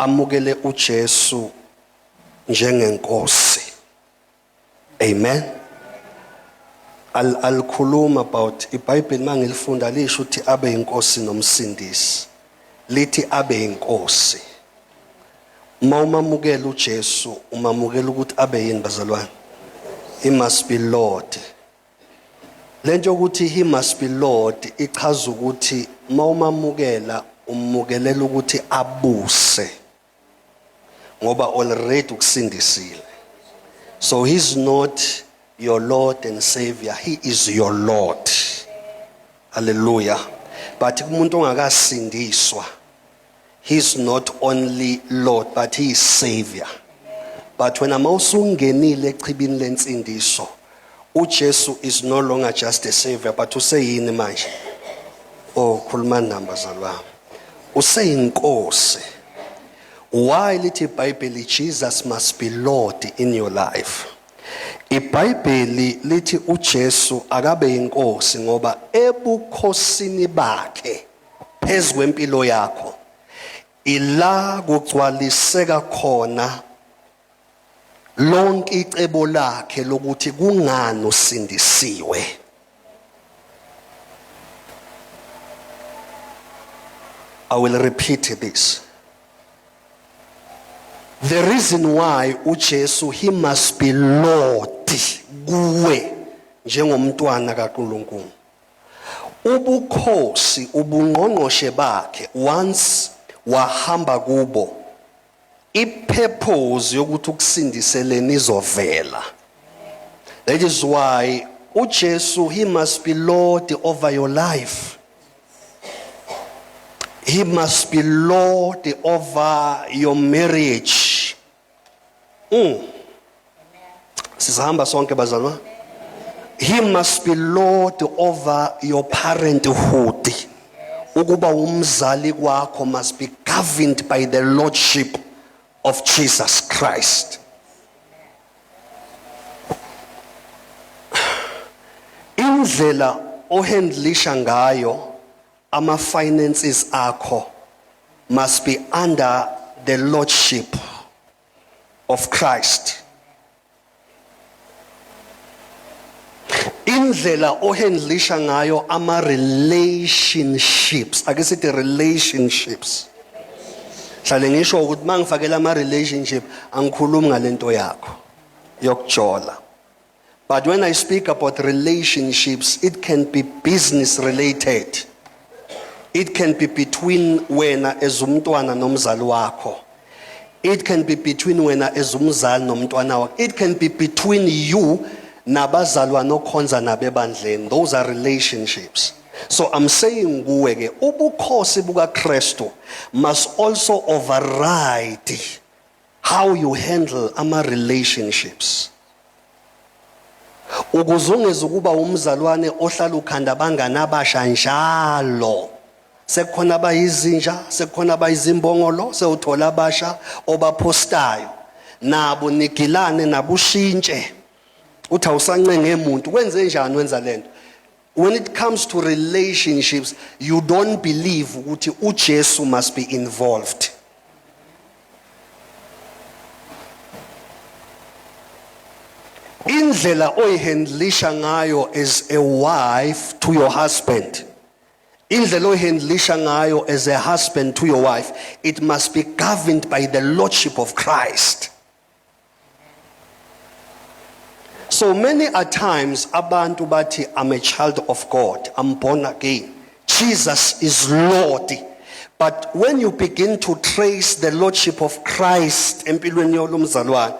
amukele uJesu njengenkosi. Amen. Alikhuluma about iBhayibheli mangilifunda lisho ukuthi abe inkosi nomsindisi. Lithi abe inkosi. Uma umamukela uJesu, umamukela ukuthi abe yini bazalwane? He must be Lord. Lento ukuthi he must be Lord ichaza ukuthi uma umamukela ummukelela ukuthi abuse. Ngoba already ukusindisile. So he's not your Lord and Savior. He is your Lord. Hallelujah. But umuntu ongakasindiswa, he's not only Lord, but he is Savior. But when amawusungenile echibini lensindiso, uJesu is no longer just a Savior, but useyini manje? Oh, khuluma namba zalwami. Useyinkosi. Why lithi iBhayibheli Jesus must be Lord in your life? iBhayibheli lithi uJesu akabe inkosi ngoba ebukhosini bakhe phezu kwempilo yakho ila kugcwaliseka khona lonke icebo lakhe lokuthi kungani usindisiwe. I will repeat this. The reason why uJesu he must be Lord kuwe njengomntwana kaNkulunkulu. Ubukhosi ubungqongqoshe bakhe once wahamba kubo, ipurpose yokuthi ukusindiseleni izovela. That is why uJesu he must be Lord over your life. He must be Lord over your marriage. Sizahamba sonke bazalwa. He must be Lord over your parenthood. Ukuba umzali kwakho must be governed by the lordship of Jesus Christ. Indlela ohandlisha ngayo ama finances akho must be under the lordship of Christ. Indlela ohandlisha ngayo ama relationships, ake sithi relationships. Hlale ngisho ukuthi mangifakela ama relationship angikhulumi ngalento yakho yokujola. But when I speak about relationships, it can be business related. It can be between wena ezumntwana nomzali wakho. It can be between wena ezumzali nomntwana wakho. It can be between you nabazalwa nokhonza nabebandleni. Those are relationships. So I'm saying kuwe ke ubukhosi buka Kristu must also override how you handle ama relationships. Ukuzungeza ukuba umzalwane ohlala ukhanda abangani abasha njalo. Sekukhona abayizinja, sekukhona abayizimbongolo, sewuthola abasha obaphostayo. Nabo nigilane nabushintshe. Uthi awusancenge umuntu kwenze njani wenza lento? When it comes to relationships, you don't believe ukuthi uJesu must be involved. Indlela oyihandlisha ngayo as a wife to your husband. Indlela oyihandlisha ngayo as a husband to your wife, it must be governed by the lordship of Christ. So many a times abantu bathi I'm a child of God, I'm born again. Jesus is Lord. But when you begin to trace the lordship of Christ empilweni yolumzalwane,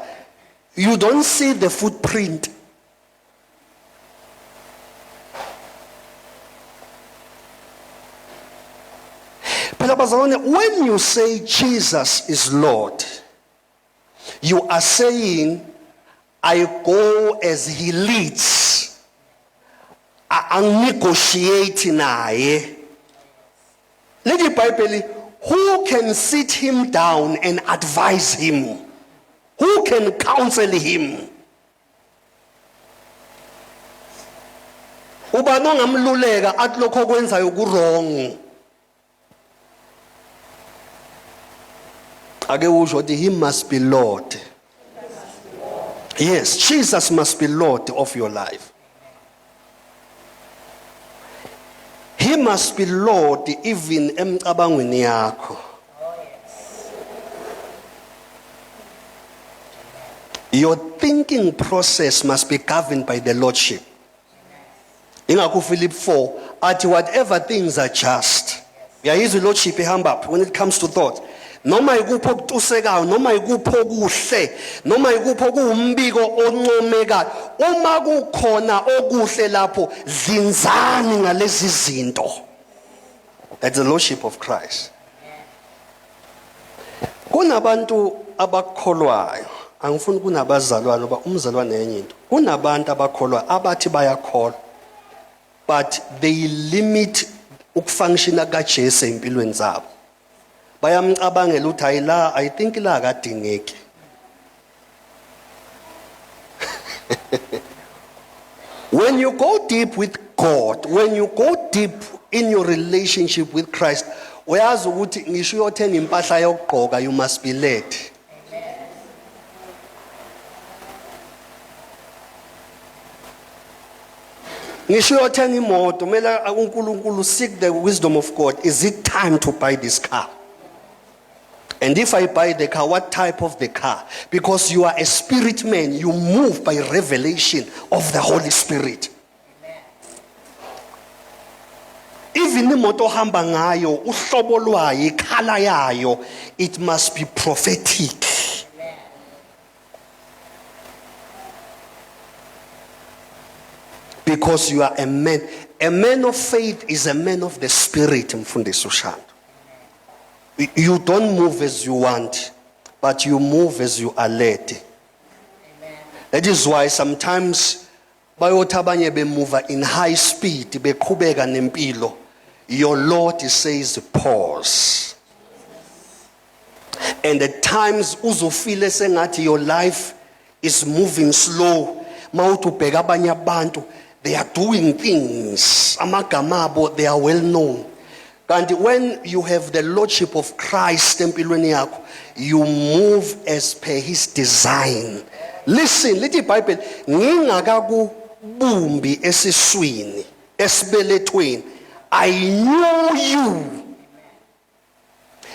you don't see the footprint. When you say Jesus is Lord, you are saying I go as he leads. I negotiate naye. Let the Bible, who can sit him down and advise him? Who can counsel him? Uba nongamluleka athi lokho kwenzayo ku wrong. ake usho ukuthi he must be Lord. Yes, Jesus must be Lord of your life. He must be Lord even emcabangweni yakho. Your thinking process must be governed by the Lordship. Ingakho Philip 4 athi whatever things are just. Uyayizwa iLordship ihamba up when it comes to thought. Noma ikupho okutusekayo, noma ikupho okuhle, noma ikupho kuumbiko oncomekayo, uma kukhona okuhle lapho zinzani ngalezi zinto. That's the Lordship of Christ. Kunabantu abakholwayo, angifuni kunabazalwane ngoba umzalwane enye into. Kunabantu abakholwa abathi bayakholwa, but they limit ukufunctiona kaJesu empilweni zabo. Bayamcabangela ukuthi ayila, I think la akadingeki. When you go deep with God, when you go deep in your relationship with Christ, uyazi ukuthi ngisho uyothenga impahla yokugqoka, you must be led. Ngisho uyothenga imoto, kumele uNkulunkulu seek the wisdom of God. Is it time to buy this car? And if I buy the car, what type of the car? Because you are a spirit man, you move by revelation of the Holy Spirit. Even imoto hamba ngayo, uhlobo lwayo, ikhala yayo, it must be prophetic. Because you are a man. A man of faith is a man of the Spirit, Mfundisi Ushando. You don't move as you want, but you move as you are led. Amen. That is why sometimes bayothi abanye move in high speed, beqhubeka nempilo. Your Lord says pause. And at times uzofile sengathi your life is moving slow. Mawuthi ubheka abanye abantu, they are doing things. Amagama abo, they are well known. And when you have the Lordship of Christ empilweni yakho, you move as per his design. Listen, lithi iBhayibheli, ngingakakubumbi esiswini, esibelethweni, I knew you.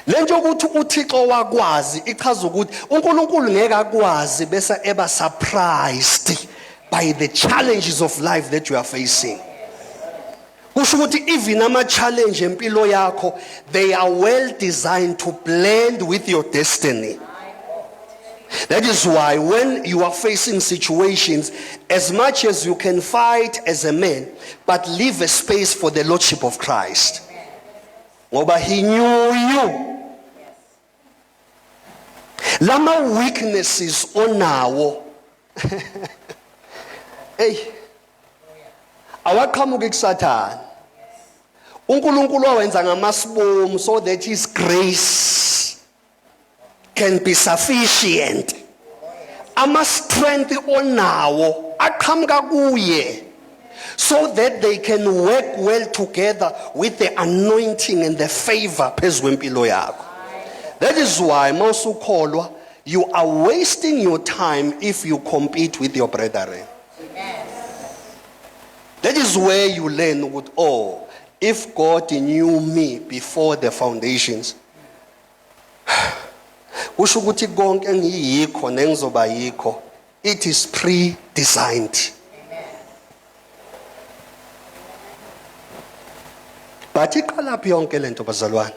Lento ukuthi uThixo wakwazi ichaza ukuthi uNkulunkulu ngeke akwazi bese eba surprised by the challenges of life that you are facing. Even ama-challenge empilo yakho, they are well designed to blend with your destiny. That is why when you are facing situations, as much as you can fight as a man, but leave a space for the Lordship of Christ. Ngoba he knew you. Lama weaknesses onawo. Hey. Awaqhamuka kuSathane. uNkulunkulu wawenza ngamasibomu so that his grace can be sufficient. Ama strength onawo aqhamuka kuye so that they can work well together with the anointing and the favor phezu kwempilo yakho. That is why mawusukholwa, you are wasting your time if you compete with your brethren. That is where you learn with, oh, if God knew me before the foundations, kusho ukuthi konke engiyikho nengizoba yikho, it is pre-designed. But iqalaphi yonke lento bazalwane,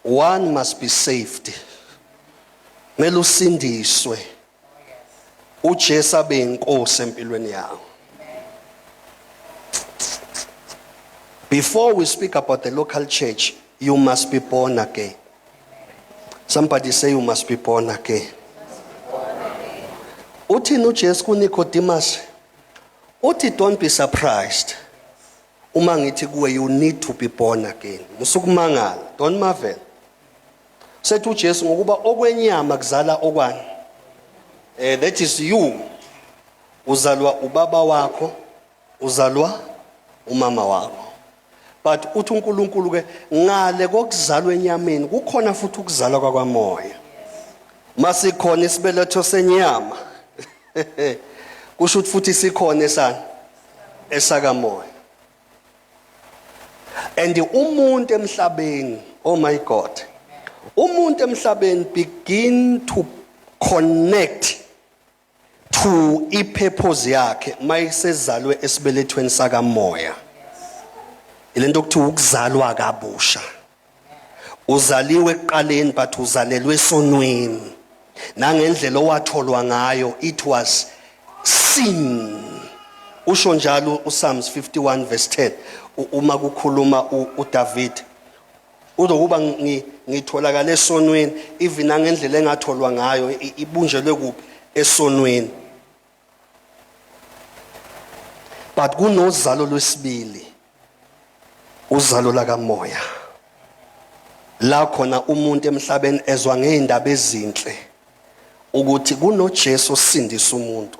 one must be saved. Mele usindiswe. uJesu abe inkosi empilweni yakho. Before we speak about the local church, you must be born again. Somebody say you must be born again. Uthini uJesu kuNicodemus? Uthi don't be surprised. Uma ngithi kuwe you need to be born again. Musukumangala, don't marvel. Sethu uJesu ngokuba okwenyama kuzala okwani. That is you. Uzalwa ubaba wakho, uzalwa umama wakho. But uthi uNkulunkulu ke ngale kokuzalwa enyameni kukhona futhi ukuzalwa kwamoya. masikhona isibeletho senyama kusho ukuthi futhi sikhona esakamoya. And umuntu emhlabeni, oh my God, umuntu emhlabeni begin to connect to ipurpose yakhe mayisezalwe esibelethweni sakamoya. Ilento ukuthi ukuzalwa kabusha. Uzaliwe ekuqaleni but uzalelwe esonweni. Nangendlela owatholwa ngayo, it was sin. Usho njalo uPsalms 51 verse 10 uma kukhuluma uDavid uzokuba ngitholakala esonweni, even nangendlela engatholwa ngayo ibunjelwe kuphi esonweni. But kunozalo lwesibili, uzalo lakamoya, la khona umuntu emhlabeni ezwa ngeindaba ezinhle ukuthi kunoJesu osindisa umuntu,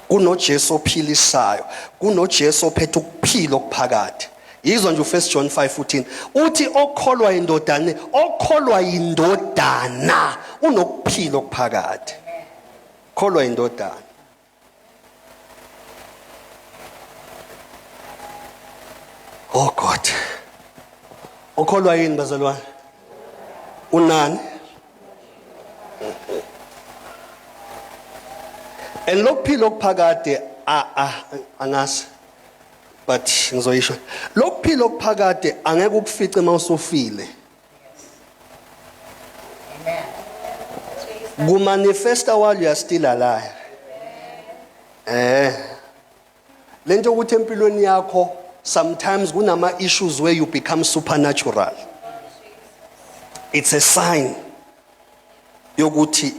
kunoJesu ophilisayo, kunoJesu ophethe ukuphila okuphakathi. Yizwa nje u1 John 5:14 uthi okholwa indodana unokuphila okuphakathi. Kholwa indodana. Oh God. Okholwa yini bazalwane? Unani? And lokuphila okuphakade angazi, but ngizoyisho lokuphila okuphakade angeke ukufice mawusufile. Amen. Kumanifesta while you are still alive. Lento ukuthi empilweni yakho sometimes kunama issues where you become supernatural. It's a sign yokuthi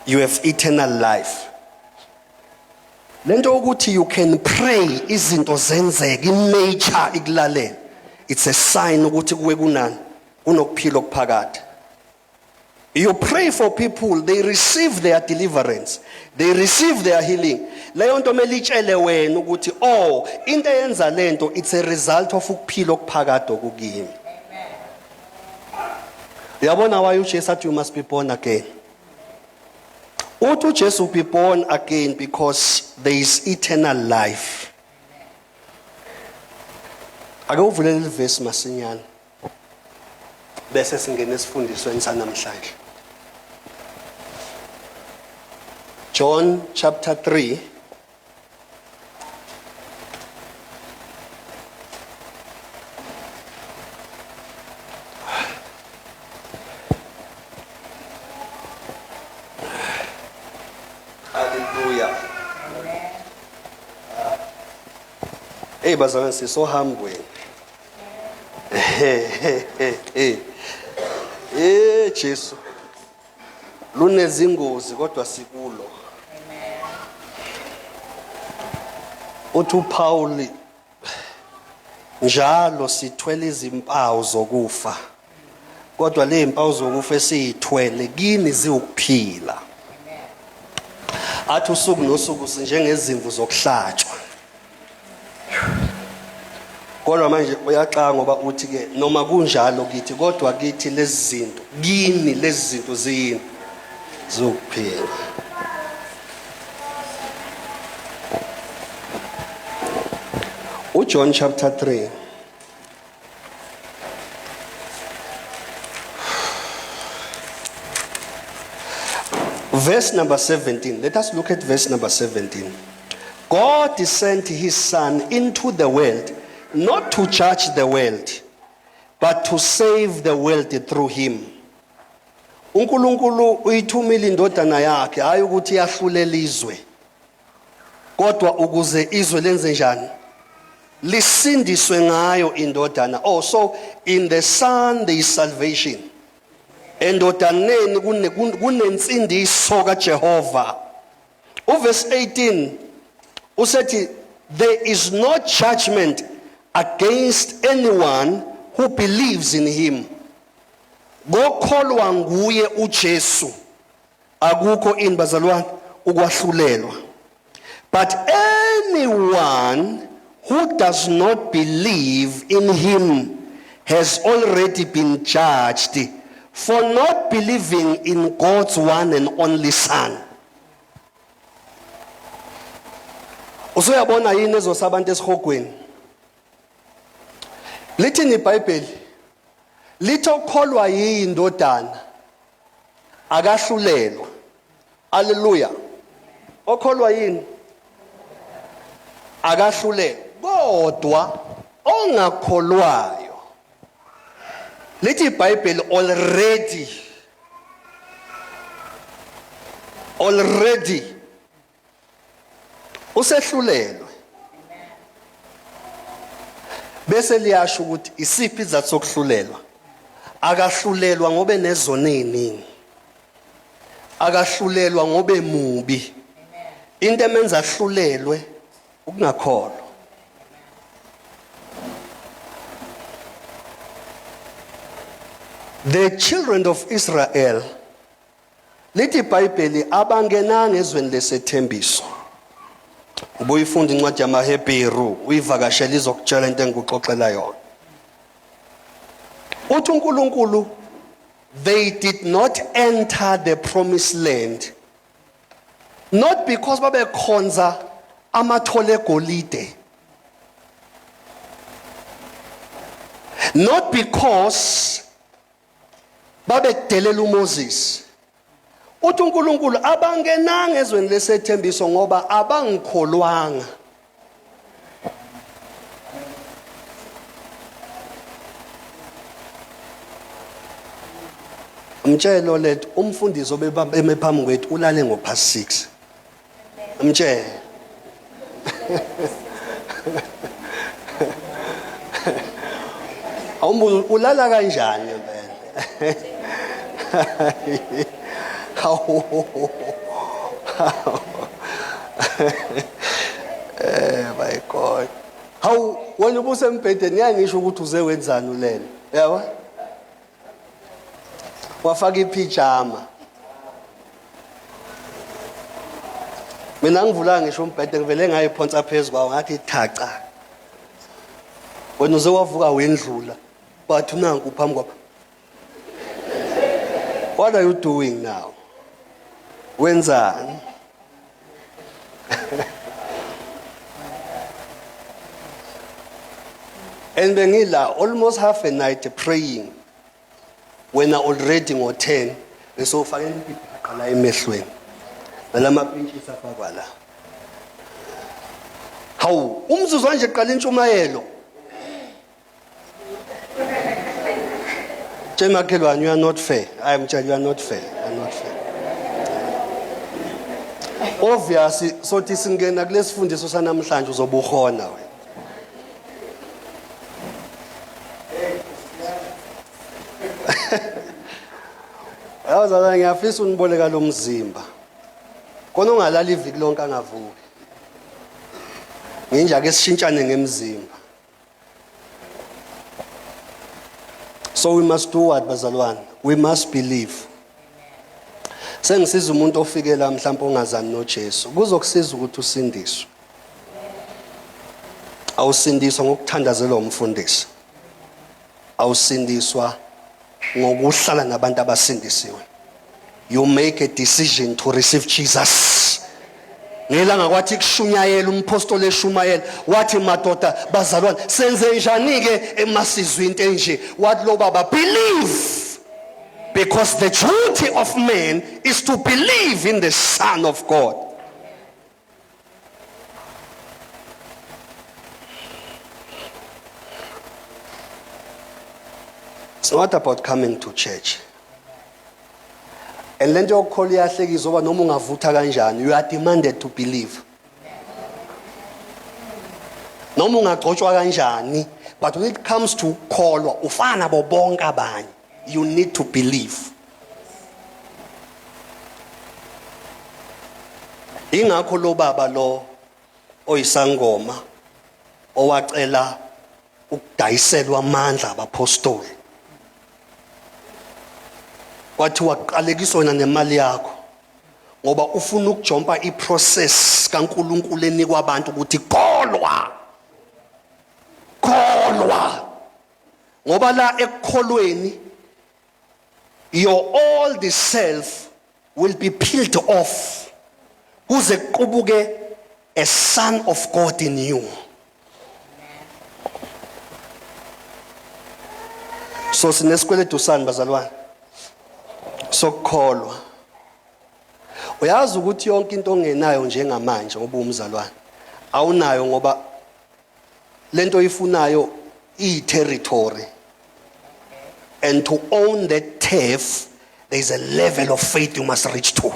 you have eternal life. Lento ukuthi you can pray izinto zenzeke in nature ikulalele. It's a sign ukuthi kuwe kunani kunokuphila okuphakade. You pray for people, they receive their deliverance, they receive their healing. Leyo nto melitshele wena ukuthi oh into eyenza lento it's a result of ukuphila okuphakade okukimi. Uyabona why uJesu said you must be born again. Uthi uJesu be born again because there is eternal life. Ake uvule le verse masinyana bese singena esifundisweni sanamhlanje. John chapter 3 Hallelujah. Hey bazalwane sisohambweni. Jesu lunezingozi kodwa sikulo. Uthi uPaul njalo sithwele izimpawu zokufa kodwa le impawu zokufa esithwele kini ziwukuphila. Athi usuku nosuku sinjengezimvu zokuhlatshwa. Kodwa manje uyaxanga ngoba uthi ke noma kunjalo kithi kodwa kithi lezi zinto kini lezi zinto ziyini zokuphila. John chapter 3 verse number 17. Let us look at verse number 17. God sent his son into the world not to judge the world but to save the world through him. uNkulunkulu uyithumile indodana yakhe hayi ukuthi yahlulela izwe kodwa ukuze izwe lenze njani lisindiswe ngayo indodana. Oh, so in the son there is salvation. Endodaneni kunensindiso kaJehova. Verse 18 usethi there is no judgment against anyone who believes in him. Ngokholwa nguye uJesu akukho ini bazalwane ukwahlulelwa. But anyone who does not believe in him has already been judged for not believing in God's one and only Son. Usuyabona yini ezosabantu esihogweni? Lithi iBhayibheli lithi okholwa yindodana akahlulelwa. Hallelujah. Okholwa yini? Akahlulelwa. Kodwa ongakholwayo lithi iBhayibheli already usehlulelwe. Bese liyasho ukuthi isiphi izathu sokuhlulelwa? Akahlulelwa ngoba enezono eziningi. Akahlulelwa ngoba emubi. Into emenza ahlulelwe ukungakholwa. The children of Israel, lithi iBhayibheli abangenanga ezweni lesethembiso. Ubuyifunda incwadi yamaHebheru uyivakashela izokutshela into engikuxoxela yona. Uthi uNkulunkulu, they did not enter the promised land, not because babekhonza amathole egolide, not because babedelela uMoses. Uthi uNkulunkulu abangenanga ezweni lesethembiso ngoba abangikholwanga. Umtshelo lethu umfundiso obebame phambi kwethu ulale ngo6. Umtshelo. Awumbuzo ulala kanjani vele? My God. How wena ubusembhedeni yangisho ukuthi uze wenzani ulele? Yabo? Wafaka ipijama. Mina ngivula ngisho umbhede ngivele ngayiphonsa phezulu kwawo ngathi thaca. Wena uze wavuka wendlula. But nanku phambi kwakho. What are you doing now? Wenzani? And bengila almost half a night praying. When I already ngo10 bese ufake iqala emehlweni. Nalama pinches afakwa la. Hawu, umzuzu kanje eqala intshumayelo. Makhelwane, you are not fair. I am telling you, are not fair. You are not fair. Obviously, sothi singena kulesifundiso sanamhlanje uzobukhona wena. Awuzala ngiyafisa uniboleka lo mzimba. Kona ungalala iviki lonke angavuki. Nginja ke sishintshane ngemzimba. So we must do what, bazalwane? We must believe. Sengisiza umuntu ofike la mhlawumbe ongazani noJesu. Kuzokusiza ukuthi usindiswe. Awusindiswa ngokuthandazela umfundisi. Awusindiswa ngokuhlala nabantu abasindisiwe. You make a decision to receive Jesus. Ngelanga kwathi kushunyayela umpostoli eshumayela wathi madoda bazalwane senze njani ke emasizwe into enje wathi lo baba believe, because the duty of man is to believe in the Son of God. It's not about coming to church. And lento yokukholwa iyahlekisa ngoba noma ungavutha kanjani you are demanded to believe. Noma ungagcotshwa kanjani, but when it comes to kholwa ufana nabo bonke abanye, you need to believe. Ingakho lo baba lo oyisangoma owacela ukudayiselwa amandla abapostoli, wathi waqalekisa wena nemali yakho ngoba ufuna ukujompa iprocess kaNkulunkulu enikwa abantu ukuthi kholwa ngoba la ekukholweni your old self will be peeled off. Kuze kubuke a son of God in you. So sinesikweletu sani bazalwane? Sokukholwa. Uyazi ukuthi yonke into ongenayo njengamanje ngoba umzalwane awunayo ngoba lento oyifunayo territory, and to own that turf there is a level of faith you must reach to.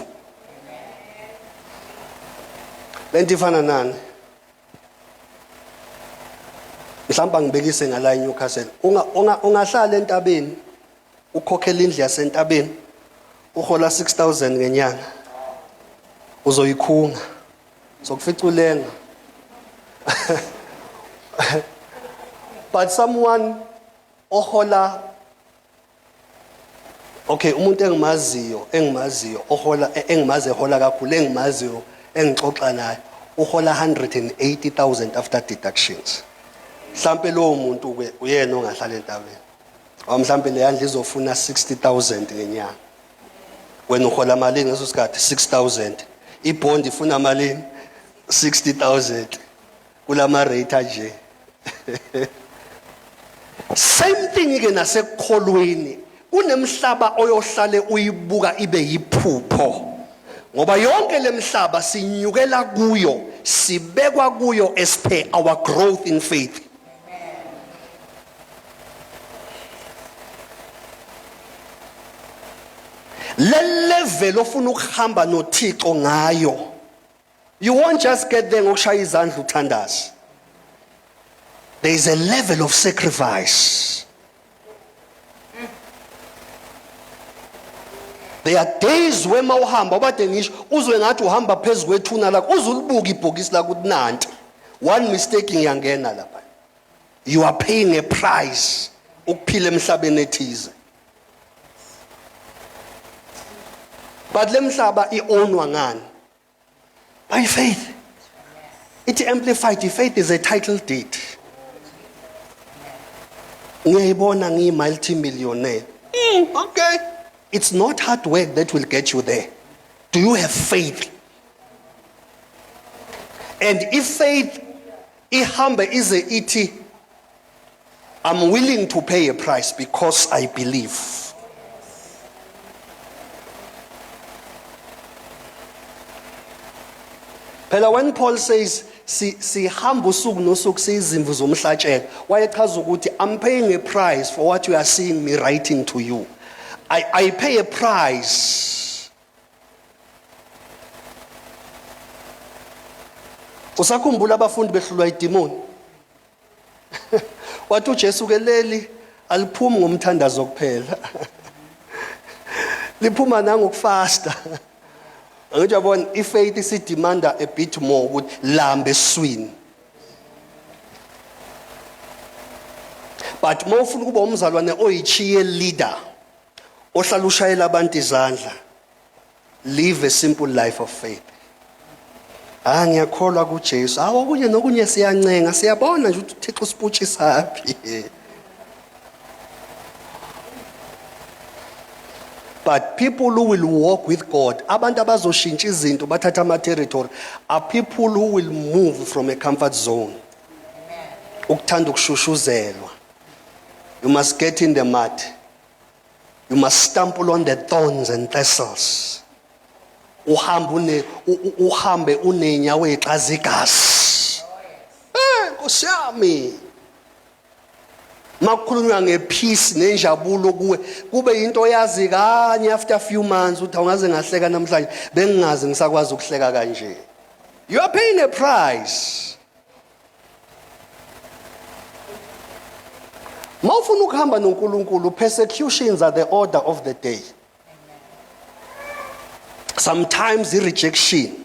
Lento ifana nani? Mhlawumbe ngibekise ngala eNewcastle. Ungahlala entabeni ukhokhela indlu yasentabeni uhola 6,000 ngenyanga. Uzoyikhunga. Sokuficulenga. But someone ohola, okay, umuntu engimaziyo ohola engimazi ehola kakhulu engimaziyo engixoxa naye uhola 180,000 after deductions. Mhlambe lo muntu ke uyena ongahlala entabeni. Mhlambe le yandla izofuna 60,000 ngenyanga. Wena uhola malini ngaso sikhathi 6,000. Ibond ifuna malini 60,000. Kulama rate nje. Same thing ke nasekukholweni. Kunemhlaba oyohlale uyibuka ibe yiphupho. Ngoba yonke lemhlaba sinyukela kuyo, sibekwa kuyo as per our growth in faith. Le level ofuna ukuhamba noThixo ngayo. You won't just get there ngokushaya izandla uthandaza. There is a level of sacrifice. There are days when mawuhamba obade ngisho uzwe ngathi uhamba phezulu kwethuna lakho uzulubuka ibhokisi lakho kunanti. One mistake ngiyangena lapha. You are paying a price ukuphila emhlabeni ethize. But lemhlaba ionwa ngani? By faith. It amplified. Faith is a title deed. Ngiyibona ngiyi-multi-millionaire. Okay. It's not hard work that will get you there. Do you have faith? And if faith ihambe ize ithi, I'm willing to pay a price because I believe. Phela when Paul says sihamba usuku nosuku siyizimvu zomhlatshelo, wayechaza ukuthi I'm paying a price for what you are seeing me writing to you. I pay a price. Usakhumbula abafundi behlulwa idemoni? Wathi uJesu ke leli aliphumi ngomthandazo kuphela. Liphuma nangokufasta. Angithi yabona ifaith isidemanda a bit more ukuthi lambe eswini. But mawufuna ukuba umzalwane oyichiye leader ohlala ushayela abantu izandla, live a simple life of faith. Ngiyakholwa kuJesu. Okunye nokunye siyancenga, siyabona nje ukuthi uThixo usiputshisa happy. But people who will walk with God, abantu abazoshintsha izinto bathatha ama territory, are people who will move from a comfort zone. Ukuthanda ukushushuzelwa. You must get in the mud. You must stumble on the thorns and thistles. Uhambe unenyawo eqhazigazi. Nkosi yami. Makukhulunywa ngepeace nenjabulo kuwe kube into yazi kanye after a few months uthi awungaze ngahleka namhlanje bengingazi ngisakwazi ukuhleka kanje. You are paying a price. Mawufuna ukuhamba noNkulunkulu, persecutions are the order of the day. Sometimes the rejection.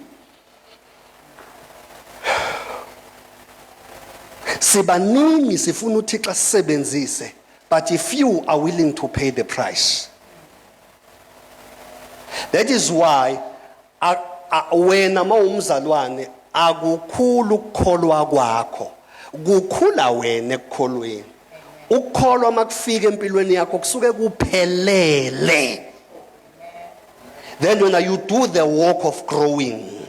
Sibanini sifuna uThixo asebenzise, but if you are willing to pay the price. That is why wena mawumzalwane akukhulu ukukholwa kwakho, kukhula wena ekukholweni. ukukholwa makufika empilweni yakho kusuke kuphelele. Then when you do the walk of growing,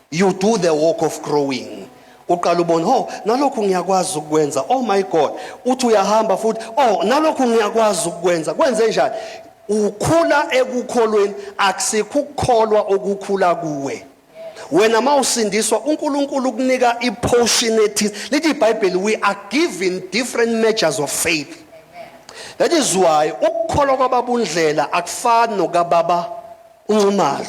you do the walk of growing. Uqala ubona, oh nalokho ngiyakwazi ukwenza. Oh my God, uthi uyahamba futhi, oh nalokho ngiyakwazi ukwenza. Kwenze njani? Ukhula ekukholweni, akusikho ukukholwa okukhula kuwe. Wena mawusindiswa uNkulunkulu ukunika iportion ethi, lithi iBhayibheli, we are given different measures of faith. That is why ukukholwa kwababundlela akufani nokababa uNcumalo.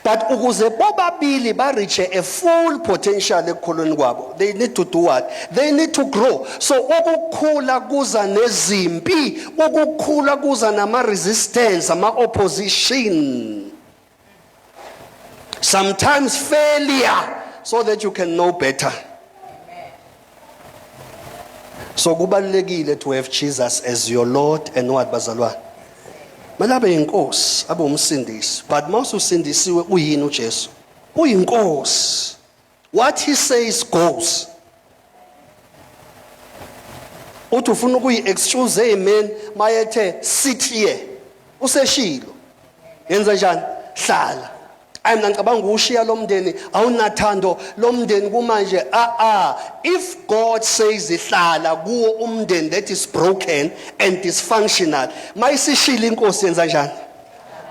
But ukuze bobabili reach a full potential ekukholweni kwabo, they need to do what? They need to grow. So ukukhula kuza nezimpi, ukukhula kuza nama resistance, ama opposition. Sometimes failure, so that you can know better. So kubalulekile to have Jesus as your Lord and what, bazalwane? Malabe inkosi, abe umsindisi. But mawusindisiwe uyini uJesu? Uyinkosi. What he says goes. Uthi ufuna ukuyi-excuse amen, mayethe sit here. Useshilo. Yenza njani? Hlala. Mina ngicabanga ushiya lo mndeni awunathando lo mndeni kumanje if God says ihlala kuwo umndeni that is broken and dysfunctional, mayisishila inkosi yenza njani?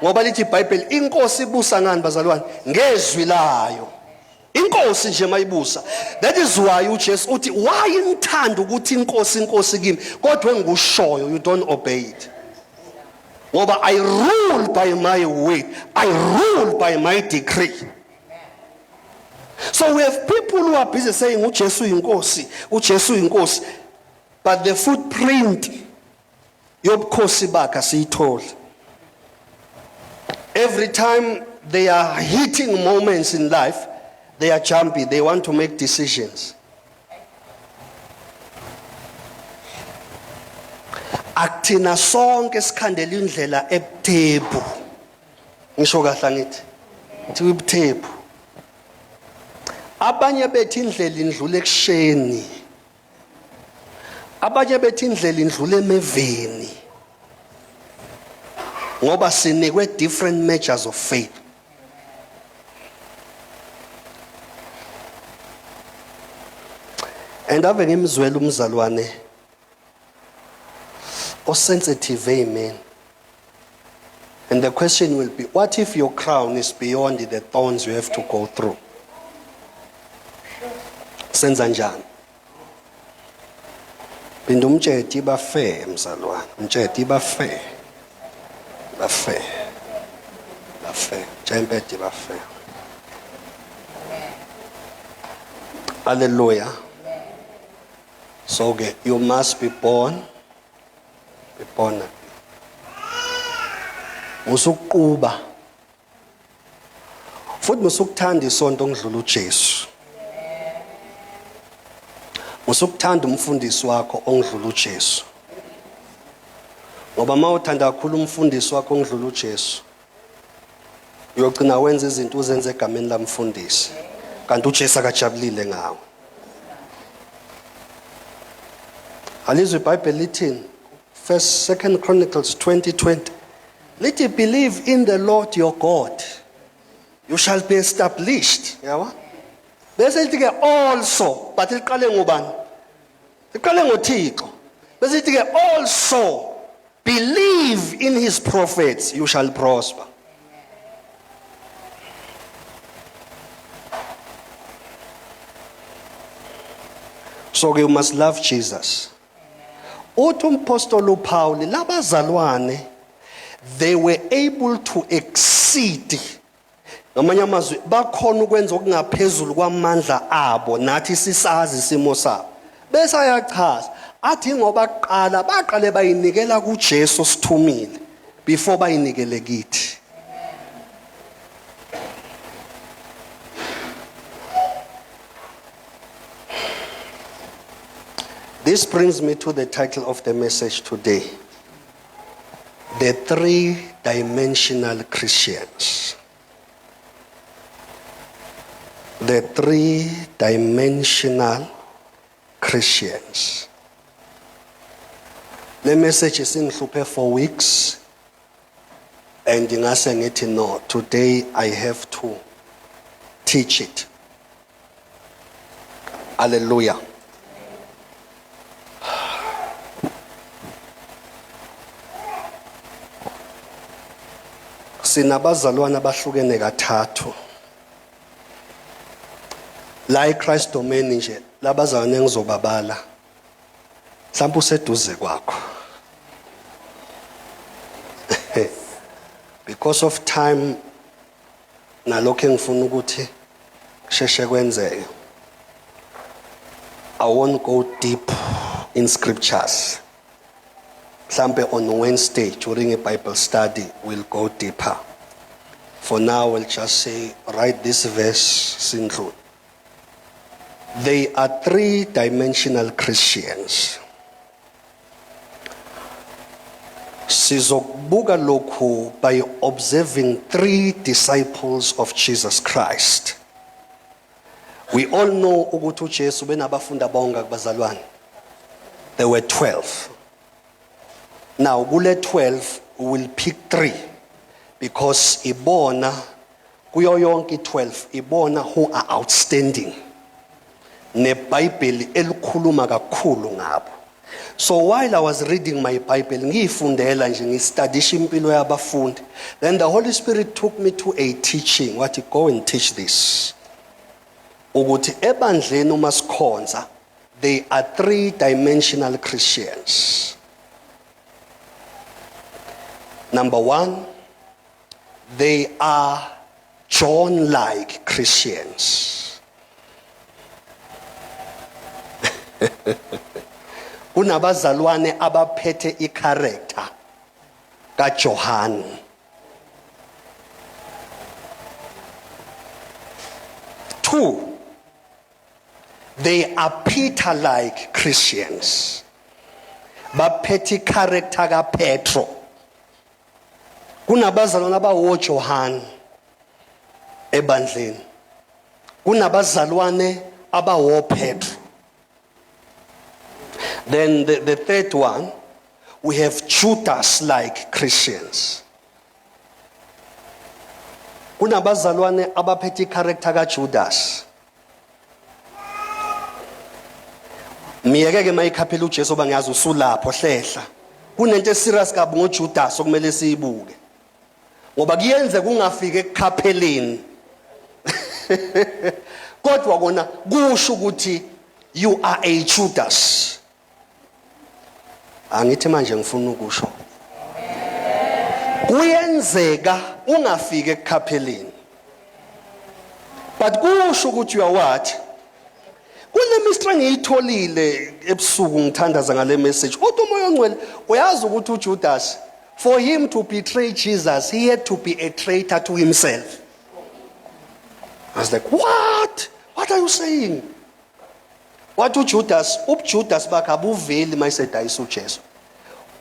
Ngoba lithi iBhayibheli inkosi ibusa ngani bazalwane? Ngezwi layo. Inkosi nje mayibusa. That is why uJesu uthi why ngithanda ukuthi inkosi kimi kodwa engushoyo you don't obey it. Ngoba I rule by my word, I rule by my decree. So we have people who are busy saying uJesu inkosi, uJesu inkosi, but the footprint yobukhosi bakhe siyithola. Every time they are hitting moments in life, they are jumpy, they want to make decisions. Akuthina sonke sikhandela indlela ebuthephu. Ngisho kahle ngithi thiwe ibuthephu. Abanye bethi indlela indlule ekusheni. Abanye bethi indlela indlule emeveni. Ngoba sinikwe different measures of faith. And ave ngimzwela umzalwane or sensitive, amen. And the question will be, what if your crown is beyond the thorns you have to go through? Senza njani? Bindu umtsheti bafe mzalwane, umtsheti bafe. Bafe. Jempeti bafe. Hallelujah. So okay, you must be born. Be born again. Musukuba. Futhi musukuthanda isonto ngidlula uJesu. Musukuthanda umfundisi wakho ongidlula uJesu. Ngoba mawuthanda kakhulu umfundisi wakho ongidlula uJesu, uyogcina wenza izinto uzenze egameni lamfundisi. Kanti uJesu akajabulile ngawe. Alizwe iBhayibheli lithini? Second Chronicles 20:20. Let you believe in the Lord your God, you shall be established. Yabo? Bese lithi ke also, but liqale ngubani? Liqale ngoThixo. Bese lithi ke also believe in his prophets, you shall prosper. So you must love Jesus. Uthi umpostoli uPaul labazalwane, they were able to exceed. Ngamanye amazwi bakhona ukwenza okungaphezulu kwamandla abo nathi sisazi isimo sabo. Bese ayachaza athi ngoba baqale bayinikela kuJesu sithumile before bayinikele kithi. This brings me to the title of the message today. The three-dimensional Christians. The three-dimensional Christians. Le message isingihluphe for weeks and ngase ngithi no, today I have to teach it. Hallelujah. Sinabazalwana abahlukene kathathu. La eChrist domain nje labazalwane engizobabala. Mhlawumbe useduze kwakho. Because of time nalokho engifuna ukuthi sheshe kwenzeke. I won't go deep in scriptures. Mhlambe on Wednesday during a Bible study we'll go deeper. For now we'll just say write this verse sindlu. They are three-dimensional Christians. Sizokubuka lokhu by observing three disciples of Jesus Christ. We all know ukuthi uJesu benabafundi abonga kubazalwane. There were 12. Now kule 12 we will pick 3 because ibona kuyo yonke 12 ibona who are outstanding. NeBhayibheli elikhuluma kakhulu ngabo. So while I was reading my Bible, ngiyifundela nje ngistudisha impilo yabafundi, then the Holy Spirit took me to a teaching. What, go and teach this. Ukuthi ebandleni uma sikhonza, they are three-dimensional Christians. Number 1, they are John-like Christians. Kunabazalwane abaphethe i-character kaJohn. Two, they are Peter-like Christians. Baphethe i-character kaPetro. Kunabazalwane abawoJohn ebandleni. Kunabazalwane abawoPetro. Then the third one, we have Judas-like Christians. Kunabazalwane abaphethe i-character kaJudas. Miyeke mayikhaphela uJesu oba ngiyazi usulapho hlehla. Kunento eserious kabi ngoJudas okumele siyibuke. Ngoba kuyenze kungafike ekukhapheleni. Kodwa kona kusho ukuthi you are a Judas. Angithi manje ngifuna ukusho. Kuyenzeka ungafike ekukhapheleni. But kusho ukuthi you are what? Kule mystery ngiyitholile ebusuku ngithandaza ngale message. Kodwa umoya ongcwele uyazi ukuthi uJudas, for him to betray Jesus, he had to be a traitor to himself. I was like, what? What are you saying? What uJudas, uJudas bakabuveli mayisedayisa uJesu.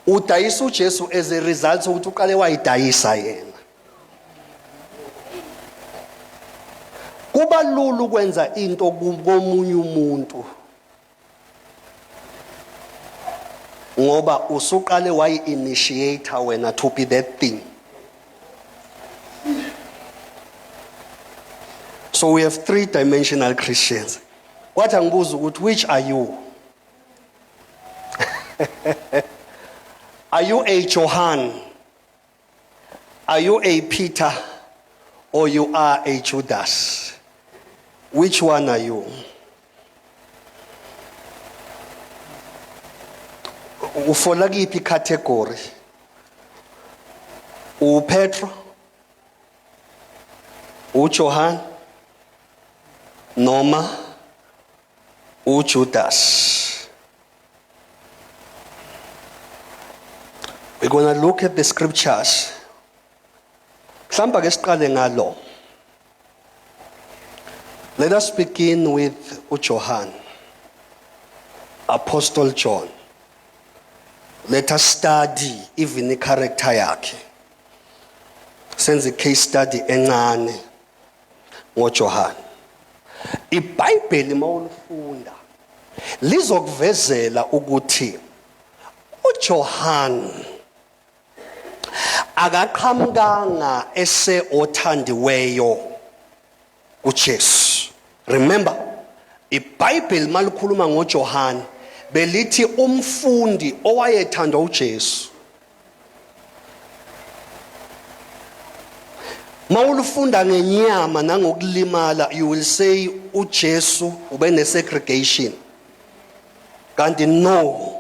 Udayisa uJesu as a result ukuthi uqale wayidayisa yena. Kuba lula ukwenza into komunye umuntu. Ngoba usuqale wayi-initiate wena to be that thing. So we have three-dimensional Christians. What angibuza ukuthi which are you? Are you a Johann? Are you a Peter? Or you are a Judas? Which one are you? Ufola kiphi category? UPetro? UJohn? Noma uJudas? We're going to look at the scriptures. Mhlawumbe ake siqale ngalo. Let us begin with uJohn, Apostle John. Let us study even the character yakhe. Senze case study encane ngoJohn. IBhayibheli mawulifunda lizokuvezela ukuthi uJohn akaqhamukanga ese othandiweyo uJesu. Remember, iBhayibheli malikhuluma ngoJohn belithi umfundi owayethandwa uJesu. Mawulufunda ngenyama nangokulimala, you will say uJesu ube nesegregation. Kanti no,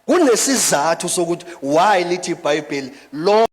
kunesizathu sokuthi why lithi iBhayibheli lo